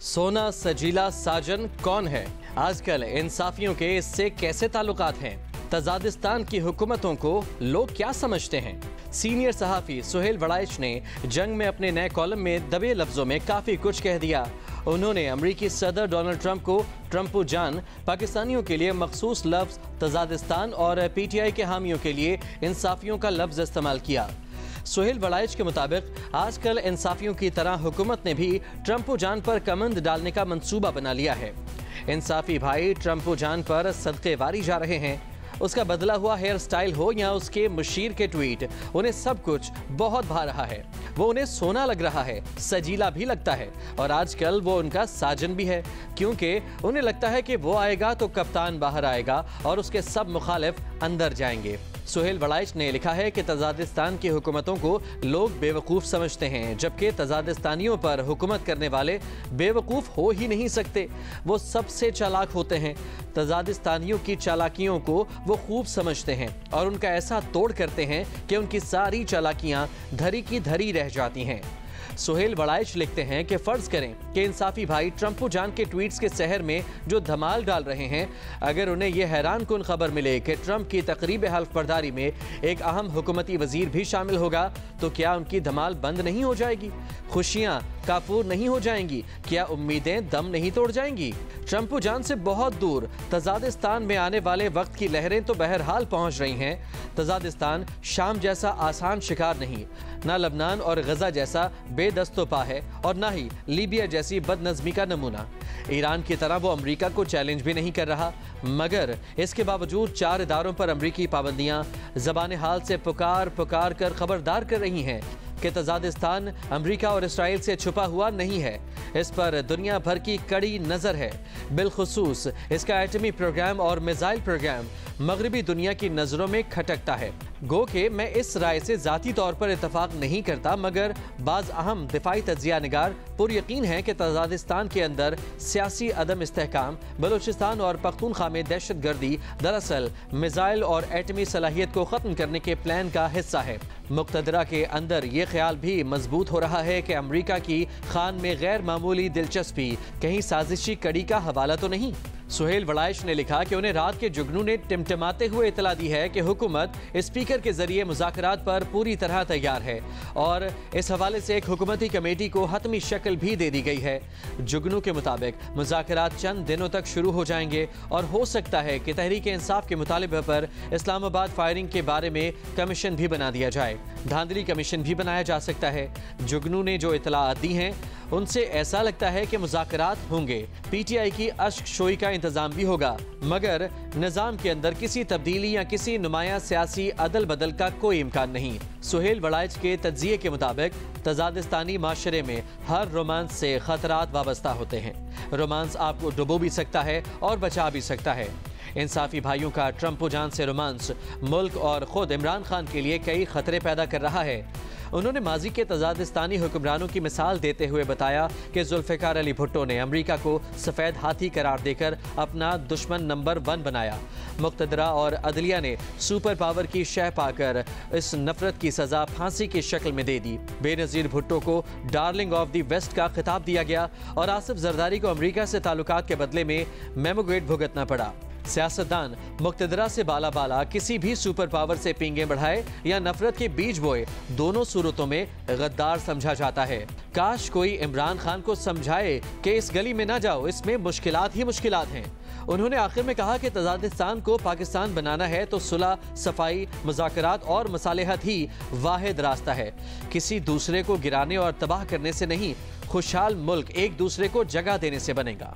सोना सजीला साजन कौन है? आजकल इंसाफियों के इससे कैसे ताल्लुकात हैं? तजादिस्तान की हुकूमतों को लोग क्या समझते हैं? सीनियर सहाफ़ी सुहेल वड़ाइच ने जंग में अपने नए कॉलम में दबे लफ्जों में काफ़ी कुछ कह दिया। उन्होंने अमरीकी सदर डोनाल्ड ट्रंप को ट्रंपो जान, पाकिस्तानियों के लिए मखसूस लफ्ज़ तजादिस्तान और PTI के हामियों के लिए इंसाफियों का लफ्ज़ इस्तेमाल किया। सुहेल वड़ाइच के मुताबिक आजकल इंसाफियों की तरह हुकूमत ने भी ट्रंपो जान पर कमंद डालने का मंसूबा बना लिया है। इंसाफी भाई ट्रंपो जान पर सदक़े वारी जा रहे हैं। उसका बदला हुआ हेयर स्टाइल हो या उसके मुशीर के ट्वीट, उन्हें सब कुछ बहुत भा रहा है। वो उन्हें सोना लग रहा है, सजीला भी लगता है और आजकल वो उनका साजन भी है, क्योंकि उन्हें लगता है कि वो आएगा तो कप्तान बाहर आएगा और उसके सब मुखालिफ अंदर जाएंगे। सुहेल वड़ाइच ने लिखा है कि तजादिस्तान की हुकूमतों को लोग बेवकूफ़ समझते हैं, जबकि तजादिस्तानियों पर हुकूमत करने वाले बेवकूफ़ हो ही नहीं सकते। वो सबसे चालाक होते हैं। तजादिस्तानियों की चालाकियों को वो खूब समझते हैं और उनका ऐसा तोड़ करते हैं कि उनकी सारी चालाकियाँ धरी की धरी रह जाती हैं। सुहेल वड़ाइच लिखते हैं कि फर्ज करें कि इंसाफी भाई ट्रंपो जान के ट्वीट्स के सहर में जो धमाल डाल रहे हैं, अगर उन्हें यह हैरान कुन खबर मिले कि ट्रंप की तकरीब हल्फ बर्दारी में एक अहम हुकूमती वजीर भी शामिल होगा, तो क्या उनकी धमाल बंद नहीं हो जाएगी? खुशियां काफूर नहीं हो जाएंगी? क्या उम्मीदें दम नहीं तोड़ जाएंगी? ट्रंपो जान से बहुत दूर तजादिस्तान में आने वाले वक्त की लहरें तो बहरहाल पहुंच रही हैं। तजादिस्तान शाम जैसा आसान शिकार नहीं, ना लबनान और गजा जैसा बेदस्तोपा है और ना ही लीबिया जैसी बदनज़मी का नमूना। ईरान की तरह वो अमेरिका को चैलेंज भी नहीं कर रहा, मगर इसके बावजूद 4 इदारों पर अमेरिकी पाबंदियां ज़बान हाल से पुकार पुकार कर खबरदार कर रही हैं कि तजादिस्तान अमेरिका और इसराइल से छुपा हुआ नहीं है। इस पर दुनिया भर की कड़ी नज़र है। बिलखुसूस इसका एटमी प्रोग्राम और मिसाइल प्रोग्राम मगरबी दुनिया की नज़रों में खटकता है। गो के मैं इस राय से ज़ाती तौर पर इतफाक नहीं करता, मगर बाज़ अहम दिफाई तज्जिया निगार पुरयकीन है कि तजादिस्तान के अंदर सियासी अदम इस्तेहकाम, बलूचिस्तान और पख्तूनख्वा में दहशत गर्दी दरअसल मिसाइल और एटमी सलाहियत को ख़त्म करने के प्लान का हिस्सा है। मुक़तदरा के अंदर ये ख्याल भी मजबूत हो रहा है कि अमरीका की खान में गैर मामूली दिलचस्पी कहीं साजिशी कड़ी का हवाला तो नहीं। सुहेल वड़ाइच ने लिखा कि उन्हें रात के जुगनू ने टिमटिमाते हुए इतला दी है कि हुकूमत स्पीकर के जरिए मुज़ाकरात पर पूरी तरह तैयार है और इस हवाले से एक हुकूमती कमेटी को हतमी शक्ल भी दे दी गई है। जुगनू के मुताबिक मुज़ाकरात चंद दिनों तक शुरू हो जाएंगे और हो सकता है कि तहरीक इंसाफ के मुतालिबे पर इस्लामाबाद फायरिंग के बारे में कमीशन भी बना दिया जाए। धांधली कमीशन भी बनाया जा सकता है। जुगनू ने जो इतलात दी हैं उनसे ऐसा लगता है कि मुज़ाकरात होंगे, PTI की अश्क शोई का इंतजाम भी होगा, मगर निज़ाम के अंदर किसी तब्दीली या किसी नुमाया सियासी अदल बदल का कोई इम्कान नहीं। सुहेल वड़ाइच के तज्जिए के मुताबिक तजादिस्तानी माशरे में हर रोमांस से खतरात वाबस्ता होते हैं। रोमांस आपको डुबो भी सकता है और बचा भी सकता है। इंसाफी भाइयों का ट्रंपो जान से रोमांस मुल्क और ख़ुद इमरान खान के लिए कई खतरे पैदा कर रहा है। उन्होंने माजी के तजादिस्तानी हुक्मरानों की मिसाल देते हुए बताया कि जुल्फ़िकार अली भुट्टो ने अमेरिका को सफ़ेद हाथी करार देकर अपना दुश्मन नंबर 1 बनाया। मुक़तदरा और अदलिया ने सुपर पावर की शह पाकर इस नफरत की सज़ा फांसी की शक्ल में दे दी। बेनज़ीर भुट्टो को डार्लिंग ऑफ द वेस्ट का खिताब दिया गया और आसिफ जरदारी को अमेरिका से ताल्लुकात के बदले में मेमोग्रेड भुगतना पड़ा। सियासतदान मुक़तदरा से बाला बाला किसी भी सुपर पावर से पींगे बढ़ाए या नफरत के बीज बोए, दोनों सूरतों में गद्दार समझा जाता है। काश कोई इमरान खान को समझाए कि इस गली में ना जाओ, इसमें मुश्किलात ही मुश्किलात हैं। उन्होंने आखिर में कहा कि तजादिस्तान को पाकिस्तान बनाना है तो सुलह, सफाई, मुज़ाकरात और मसालेहत ही वाहिद रास्ता है। किसी दूसरे को गिराने और तबाह करने से नहीं, खुशहाल मुल्क एक दूसरे को जगह देने से बनेगा।